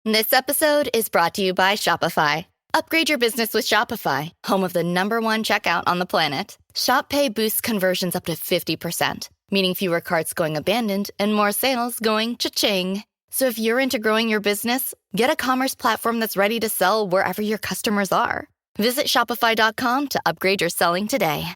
This episode is brought to you by Shopify. Upgrade your business with Shopify, home of the #1 checkout on the planet. Shop Pay boosts conversions up to 50%, meaning fewer carts going abandoned and more sales going cha-ching. So if you're into growing your business, get a commerce platform that's ready to sell wherever your customers are. Visit shopify.com to upgrade your selling today.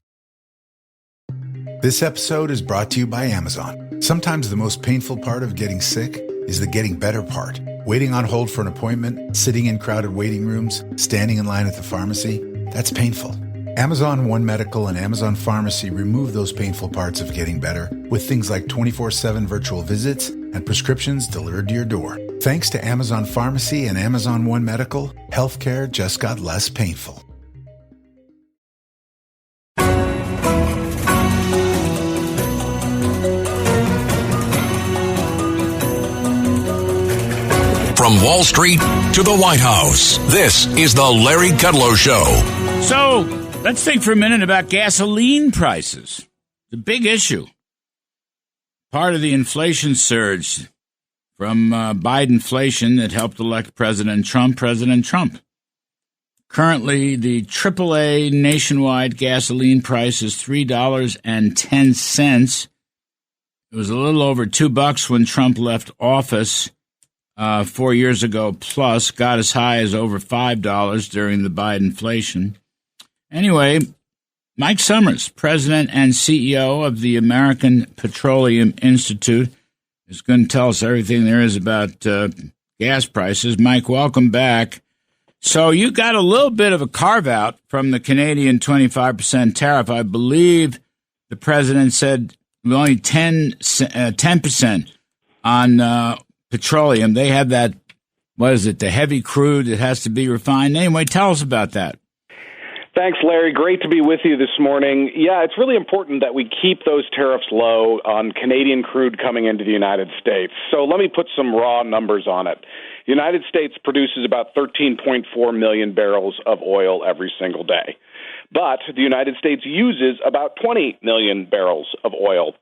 This episode is brought to you by Amazon. Sometimes the most painful part of getting sick is the getting better part. Waiting on hold for an appointment, sitting in crowded waiting rooms, standing in line at the pharmacy, that's painful. Amazon One Medical and Amazon Pharmacy remove those painful parts of getting better with things like 24/7 virtual visits and prescriptions delivered to your door. Thanks to Amazon Pharmacy and Amazon One Medical, healthcare just got less painful. From Wall Street to the White House, this is the Larry Kudlow Show. So, let's think for a minute about gasoline prices. The big issue. Part of the inflation surge from Bidenflation that helped elect President Trump. Currently, the AAA nationwide gasoline price is $3.10. It was a little over $2 when Trump left office 4 years ago, plus got as high as over $5 during the Bidenflation. Anyway, Mike Sommers, president and CEO of the American Petroleum Institute, is going to tell us everything there is about gas prices. Mike, welcome back. So you got a little bit of a carve-out from the Canadian 25% tariff. I believe the president said only 10% on petroleum. They have that, what is it, the heavy crude that has to be refined. Anyway, tell us about that. Thanks, Larry. Great to be with you this morning. Yeah, it's really important that we keep those tariffs low on Canadian crude coming into the United States. So let me put some raw numbers on it. The United States produces about 13.4 million barrels of oil every single day. But the United States uses about 20 million barrels of oil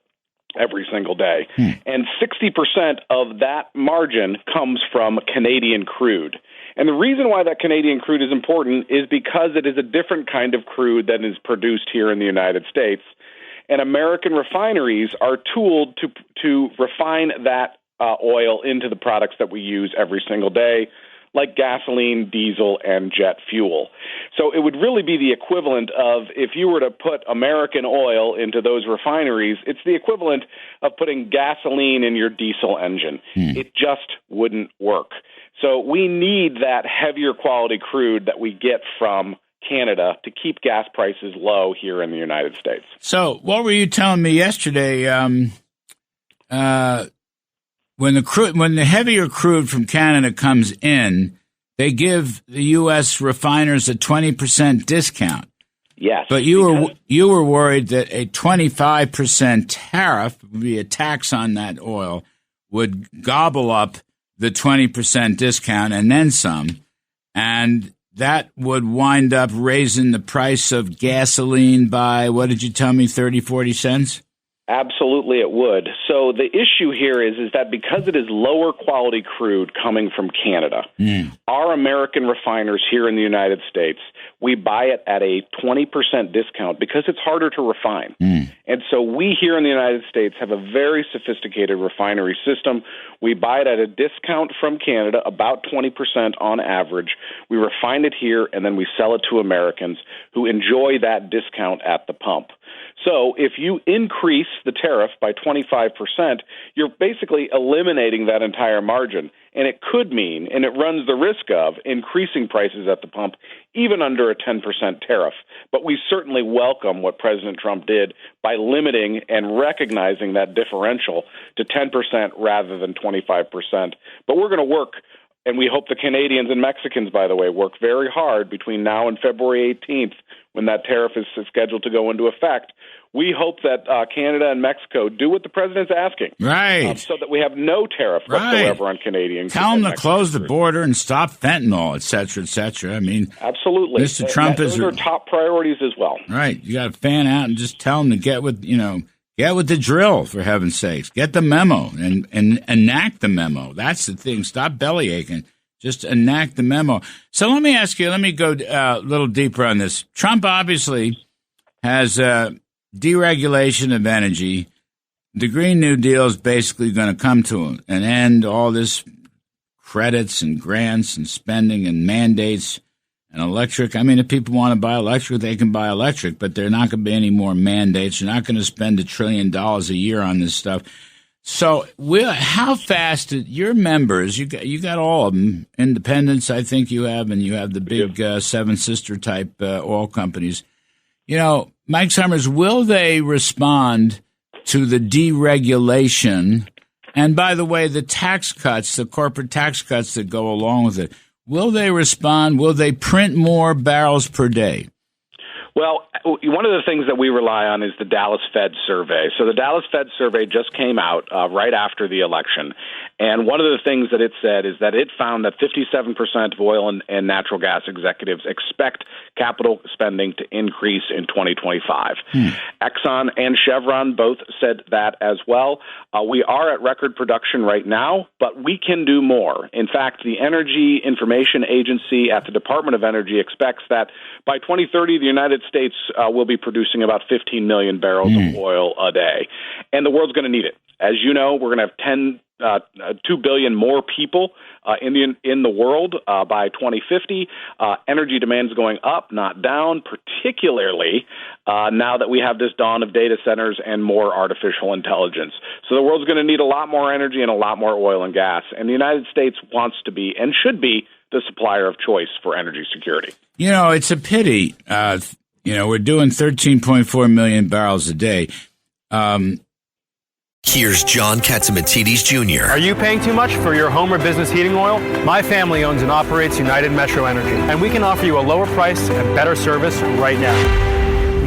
every single day. And 60% of that margin comes from Canadian crude. And the reason why that Canadian crude is important is because it is a different kind of crude than is produced here in the United States. And American refineries are tooled to refine that oil into the products that we use every single day, like gasoline, diesel, and jet fuel. So it would really be the equivalent of, if you were to put American oil into those refineries, it's the equivalent of putting gasoline in your diesel engine. It just wouldn't work. So we need that heavier quality crude that we get from Canada to keep gas prices low here in the United States. So what were you telling me yesterday? When the heavier crude from Canada comes in, they give the U.S. refiners a 20% discount. Yes. But you were worried that a 25% tariff would be a tax on that oil would gobble up the 20% discount and then some, and that would wind up raising the price of gasoline by, what did you tell me, 30, 40 cents? Absolutely, it would. So the issue here is that because it is lower quality crude coming from Canada, our American refiners here in the United States, we buy it at a 20% discount because it's harder to refine. And so we here in the United States have a very sophisticated refinery system. We buy it at a discount from Canada, about 20% on average. We refine it here, and then we sell it to Americans who enjoy that discount at the pump. So if you increase the tariff by 25%, you're basically eliminating that entire margin. And it could mean, and it runs the risk of, increasing prices at the pump, even under a 10% tariff. But we certainly welcome what President Trump did by limiting and recognizing that differential to 10% rather than 25%. But we're going to work, and we hope the Canadians and Mexicans, by the way, work very hard between now and February 18th, when that tariff is scheduled to go into effect. We hope that Canada and Mexico do what the president's asking. Right. So that we have no tariff whatsoever on Canadian. Tell them to close the border and stop fentanyl, et cetera, et cetera. I mean, absolutely. Mr. Trump those are top priorities as well. Right. You got to fan out and just tell them to get with the drill, for heaven's sakes. Get the memo and enact the memo. That's the thing. Stop belly aching. Just enact the memo. So let me ask you, let me go a little deeper on this. Trump obviously has deregulation of energy. The Green New Deal is basically going to come to an end. All this credits and grants and spending and mandates and electric. I mean, if people want to buy electric, they can buy electric, but there are not going to be any more mandates. You're not going to spend $1 trillion a year on this stuff. So how fast did your members, you got all of them, independents I think you have, and you have the big Seven Sister type oil companies. Mike Sommers, will they respond to the deregulation? And by the way, the tax cuts, the corporate tax cuts that go along with it, will they respond? Will they print more barrels per day? Well, one of the things that we rely on is the Dallas Fed survey. So the Dallas Fed survey just came out right after the election. And one of the things that it said is that it found that 57% of oil and natural gas executives expect capital spending to increase in 2025. Exxon and Chevron both said that as well. We are at record production right now, but we can do more. In fact, the Energy Information Agency at the Department of Energy expects that by 2030, the United States will be producing about 15 million barrels of oil a day. And the world's going to need it. As you know, we're going to have 2 billion more people in the world by 2050. Energy demand is going up, not down, particularly now that we have this dawn of data centers and more artificial intelligence. So the world's going to need a lot more energy and a lot more oil and gas. And the United States wants to be and should be the supplier of choice for energy security. It's a pity. We're doing 13.4 million barrels a day. Here's John Katsimatidis Jr. Are you paying too much for your home or business heating oil? My family owns and operates United Metro Energy, and we can offer you a lower price and better service right now.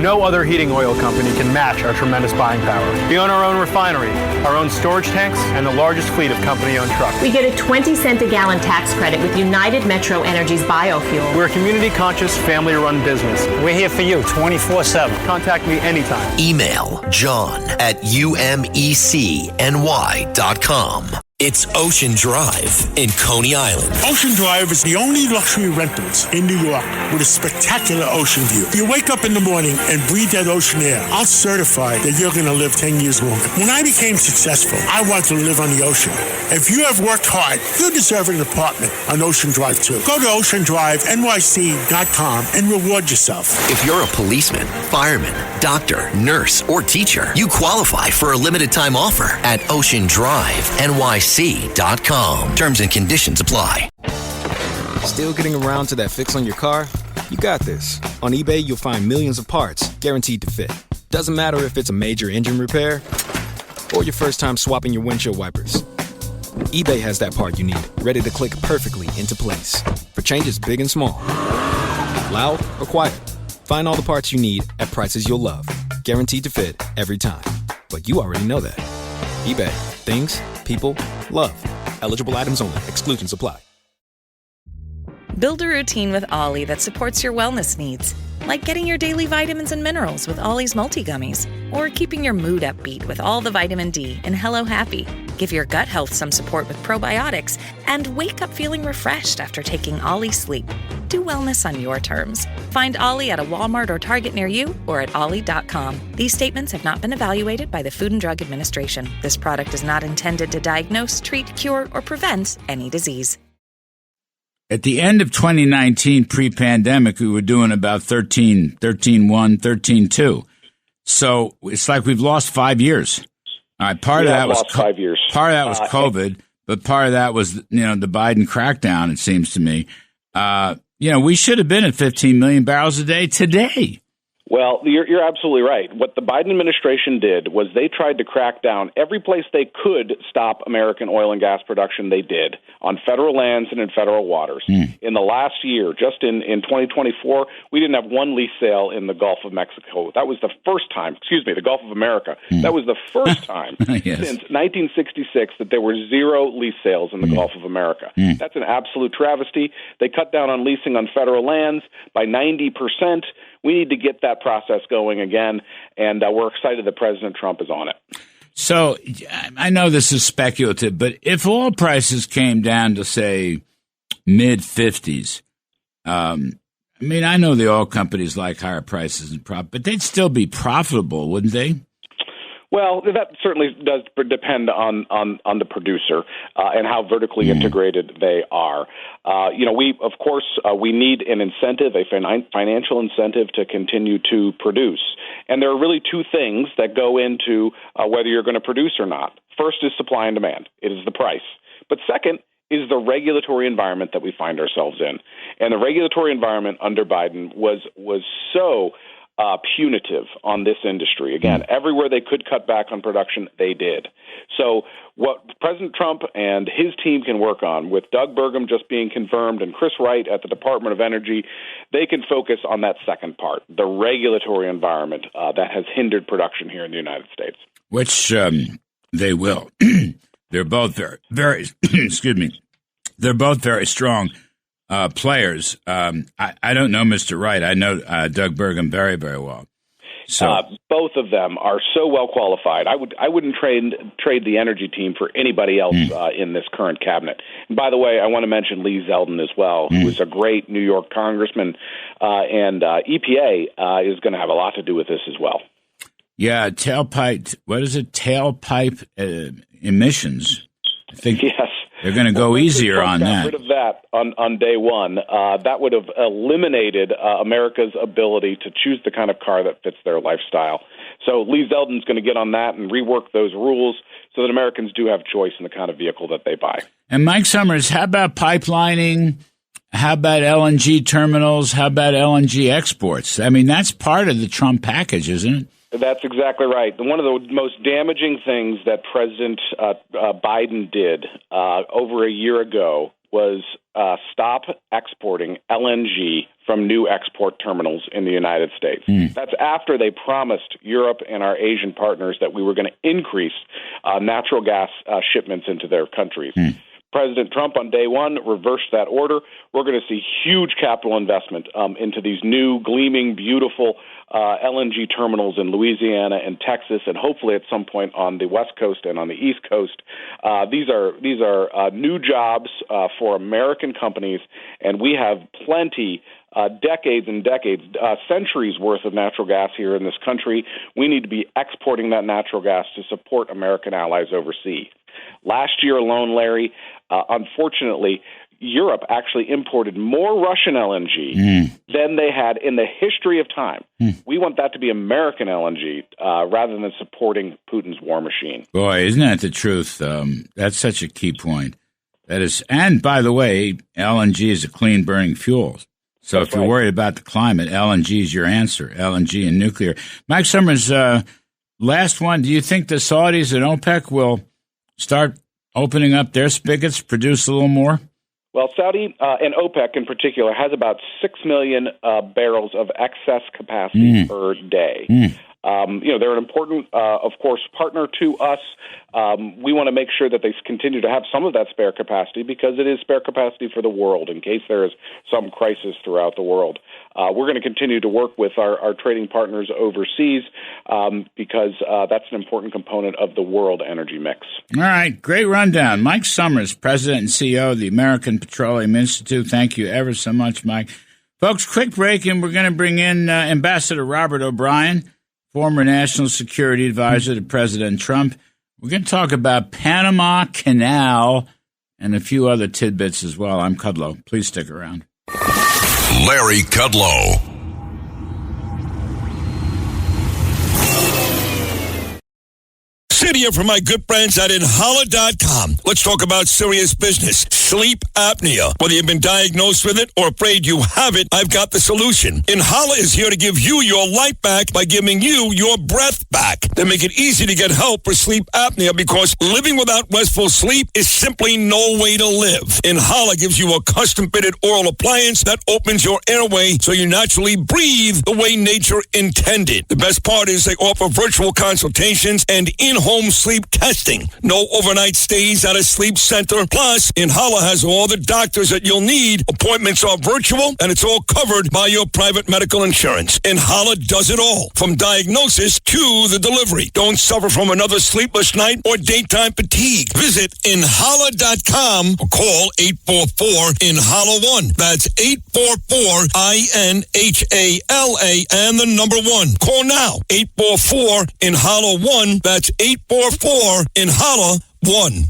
No other heating oil company can match our tremendous buying power. We own our own refinery, our own storage tanks, and the largest fleet of company-owned trucks. We get a 20-cent a gallon tax credit with United Metro Energy's biofuel. We're a community-conscious, family-run business. We're here for you 24/7. Contact me anytime. Email john@umecny.com. It's Ocean Drive in Coney Island. Ocean Drive is the only luxury rentals in New York with a spectacular ocean view. You wake up in the morning and breathe that ocean air. I'll certify that you're going to live 10 years longer. When I became successful, I wanted to live on the ocean. If you have worked hard, you deserve an apartment on Ocean Drive too. Go to oceandrivenyc.com and reward yourself. If you're a policeman, fireman, doctor, nurse, or teacher, you qualify for a limited time offer at oceandrivenyc.com. Terms and conditions apply. Still getting around to that fix on your car? You got this. On eBay, you'll find millions of parts guaranteed to fit. Doesn't matter if it's a major engine repair or your first time swapping your windshield wipers. eBay has that part you need, ready to click perfectly into place for changes big and small. Loud or quiet, find all the parts you need at prices you'll love. Guaranteed to fit every time. But you already know that. eBay. Things, people, love. Eligible items only. Exclusions apply. Build a routine with Ollie that supports your wellness needs, like getting your daily vitamins and minerals with Ollie's multi-gummies, or keeping your mood upbeat with all the vitamin D in Hello Happy. Give your gut health some support with probiotics, and wake up feeling refreshed after taking Ollie Sleep. Do wellness on your terms. Find Ollie at a Walmart or Target near you or at ollie.com. These statements have not been evaluated by the Food and Drug Administration. This product is not intended to diagnose, treat, cure, or prevent any disease. At the end of 2019, pre-pandemic, we were doing about 13.1, 13.2. So it's like we've lost 5 years. All right, part of that was 5 years. Part of that was COVID, but part of that was the Biden crackdown. It seems to me. We should have been at 15 million barrels a day today. Well, you're absolutely right. What the Biden administration did was they tried to crack down every place they could stop American oil and gas production. They did on federal lands and in federal waters. In the last year, just in 2024, we didn't have one lease sale in the Gulf of Mexico. That was the first time, the Gulf of America. That was the first time since 1966 that there were zero lease sales in the Gulf of America. That's an absolute travesty. They cut down on leasing on federal lands by 90%. We need to get that process going again, and we're excited that President Trump is on it. So I know this is speculative, but if oil prices came down to, say, mid-50s. I mean, I know the oil companies like higher prices and but they'd still be profitable, wouldn't they? Well, that certainly does depend on the producer and how vertically integrated they are. We need an incentive, a financial incentive to continue to produce. And there are really two things that go into whether you're going to produce or not. First is supply and demand. It is the price. But second is the regulatory environment that we find ourselves in. And the regulatory environment under Biden was so punitive on this industry. Again, everywhere they could cut back on production, they did. So what President Trump and his team can work on, with Doug Burgum just being confirmed and Chris Wright at the Department of Energy, they can focus on that second part, the regulatory environment that has hindered production here in the United States. Which they will. They're both very excuse me, they're both very strong players. I don't know Mr. Wright. I know Doug Burgum very, very well. So both of them are so well qualified. I wouldn't trade the energy team for anybody else in this current cabinet. And by the way, I want to mention Lee Zeldin as well, who is a great New York congressman, and EPA is going to have a lot to do with this as well. Yeah, tailpipe. What is it? Tailpipe emissions. I think. Yes. They're going to go easier on that. Rid of that on day one. That would have eliminated America's ability to choose the kind of car that fits their lifestyle. So Lee Zeldin's going to get on that and rework those rules so that Americans do have choice in the kind of vehicle that they buy. And Mike Sommers, how about pipelining? How about LNG terminals? How about LNG exports? I mean, that's part of the Trump package, isn't it? That's exactly right. One of the most damaging things that President Biden did over a year ago was stop exporting LNG from new export terminals in the United States. That's after they promised Europe and our Asian partners that we were going to increase natural gas shipments into their countries. President Trump on day one reversed that order. We're going to see huge capital investment into these new, gleaming, beautiful LNG terminals in Louisiana and Texas, and hopefully at some point on the West Coast and on the East Coast. These are new jobs for American companies, and we have plenty, decades and decades, centuries worth of natural gas here in this country. We need to be exporting that natural gas to support American allies overseas. Last year alone, Larry, unfortunately, Europe actually imported more Russian LNG than they had in the history of time. We want that to be American LNG rather than supporting Putin's war machine. Boy, isn't that the truth? That's such a key point. That is, and by the way, LNG is a clean burning fuel. So if you're worried about the climate, LNG is your answer. LNG and nuclear. Mike Sommers, last one. Do you think the Saudis and OPEC will start opening up their spigots, produce a little more? Well, Saudi and OPEC in particular has about 6 million barrels of excess capacity per day. They're an important, of course, partner to us. We want to make sure that they continue to have some of that spare capacity because it is spare capacity for the world in case there is some crisis throughout the world. We're going to continue to work with our trading partners overseas because that's an important component of the world energy mix. All right. Great rundown. Mike Sommers, President and CEO of the American Petroleum Institute. Thank you ever so much, Mike. Folks, quick break, and we're going to bring in Ambassador Robert O'Brien, former National Security Advisor to President Trump. We're going to talk about Panama Canal and a few other tidbits as well. I'm Kudlow. Please stick around. Larry Kudlow. Sid here for my good friends at Inhala.com. Let's talk about serious business. Sleep apnea. Whether you've been diagnosed with it or afraid you have it, I've got the solution. Inhala is here to give you your life back by giving you your breath back. They make it easy to get help for sleep apnea because living without restful sleep is simply no way to live. Inhala gives you a custom-fitted oral appliance that opens your airway so you naturally breathe the way nature intended. The best part is they offer virtual consultations and in-home home sleep testing. No overnight stays at a sleep center. Plus, Inhala has all the doctors that you'll need. Appointments are virtual, and it's all covered by your private medical insurance. Inhala does it all, from diagnosis to the delivery. Don't suffer from another sleepless night or daytime fatigue. Visit Inhala.com or call 844-INHALA-1. That's 844-INHALA and the number 1. Call now, 844-INHALA-1. That's 844-INHALA-1.